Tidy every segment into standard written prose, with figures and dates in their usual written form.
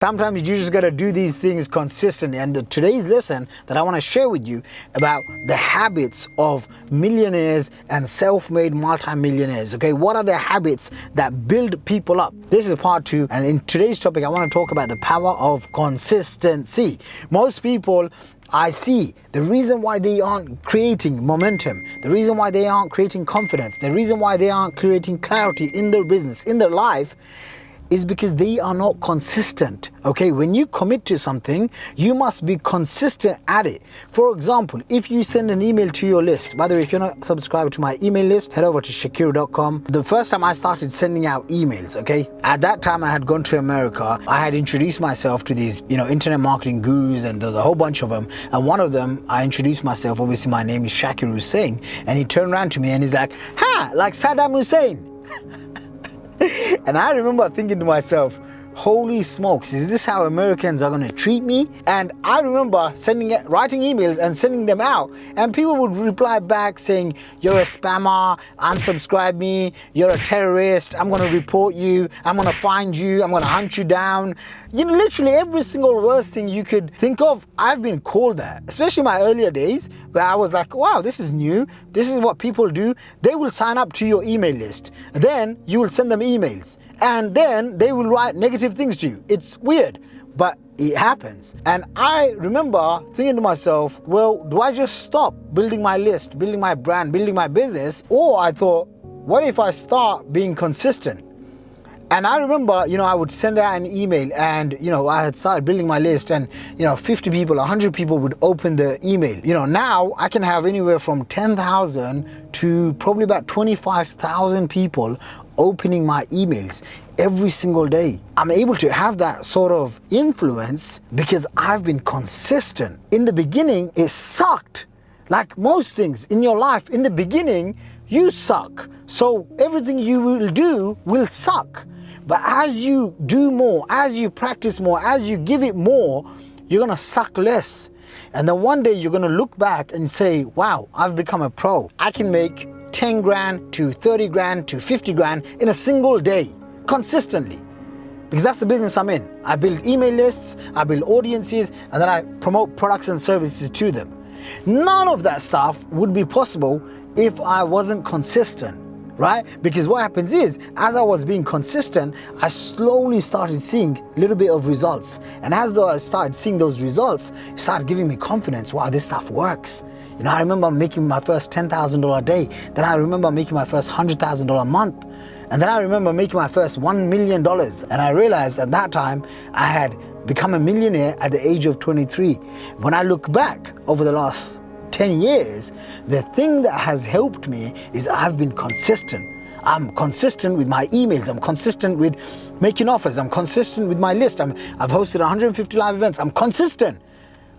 Sometimes you just got to do these things consistently. And today's lesson that I want to share with you about the habits of millionaires and self-made multi-millionaires. Okay, what are the habits that build people up? This is part 2. And in today's topic, I want to talk about the power of consistency. Most people I see, the reason why they aren't creating momentum, the reason why they aren't creating confidence, the reason why they aren't creating clarity in their business, in their life, is because they are not consistent. Okay, when you commit to something, you must be consistent at it. For example, if you send an email to your list, by the way, if you're not subscribed to my email list, head over to shaqir.com. The first time I started sending out emails, okay, at that time I had gone to America. I had introduced myself to these, internet marketing gurus, and there's a whole bunch of them. And one of them, I introduced myself. Obviously, my name is Shaqir Hussyin, and he turned around to me and he's like, "Ha, like Saddam Hussein." And I remember thinking to myself, holy smokes, is this how Americans are going to treat me? And I remember writing emails and sending them out, and people would reply back saying, "You're a spammer, unsubscribe me, you're a terrorist, I'm going to report you, I'm going to find you, I'm going to hunt you down." Literally every single worst thing you could think of, I've been called that. Especially my earlier days, where I was like, wow, this is new, this is what people do. They will sign up to your email list, then you will send them emails, and then they will write negative things to you. It's weird, but it happens. And I remember thinking to myself, well, do I just stop building my list, building my brand, building my business? Or I thought, what if I start being consistent? And I remember, I would send out an email, and, I had started building my list, and, 50 people, 100 people would open the email. Now I can have anywhere from 10,000 to probably about 25,000 people opening my emails every single day. I'm able to have that sort of influence because I've been consistent. In the beginning, it sucked. Like most things in your life, in the beginning, you suck. So everything you will do will suck. But as you do more, as you practice more, as you give it more, you're gonna suck less. And then one day you're gonna look back and say, wow, I've become a pro. I can make 10 grand to 30 grand to 50 grand in a single day, consistently. Because that's the business I'm in. I build email lists, I build audiences, and then I promote products and services to them. None of that stuff would be possible if I wasn't consistent, right? Because what happens is, as I was being consistent, I slowly started seeing a little bit of results. And as though I started seeing those results, it started giving me confidence. Wow, this stuff works. I remember making my first $10,000 a day. Then I remember making my first $100,000 a month. And then I remember making my first $1 million. And I realized at that time, I had become a millionaire at the age of 23. When I look back over the last 10 years, the thing that has helped me is I've been consistent. I'm consistent with my emails. I'm consistent with making offers. I'm consistent with my list. I've hosted 150 live events. I'm consistent.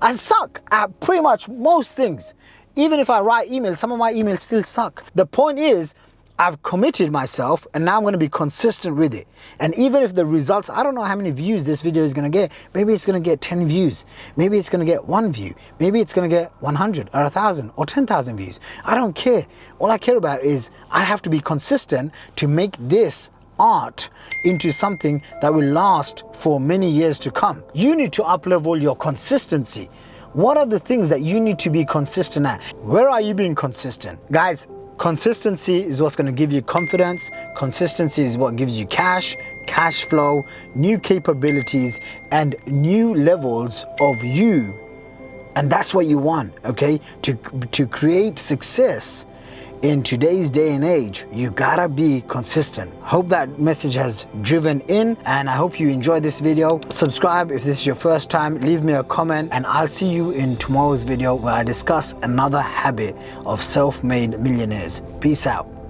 I suck at pretty much most things. Even if I write emails, some of my emails still suck. The point is, I've committed myself, and now I'm going to be consistent with it. And even if the results, I don't know how many views this video is going to get. Maybe it's going to get 10 views. Maybe it's going to get 1 view. Maybe it's going to get 100 or 1,000 or 10,000 views. I don't care. All I care about is I have to be consistent to make this art into something that will last for many years to come. You need to up-level your consistency. What are the things that you need to be consistent at? Where are you being consistent? Guys, consistency is what's going to give you confidence. Consistency is what gives you cash flow, new capabilities, and new levels of you. And that's what you want, okay? To create success in today's day and age, you gotta be consistent. Hope that message has driven in, and I hope you enjoyed this video. Subscribe if this is your first time, leave me a comment, and I'll see you in tomorrow's video where I discuss another habit of self-made millionaires. Peace out.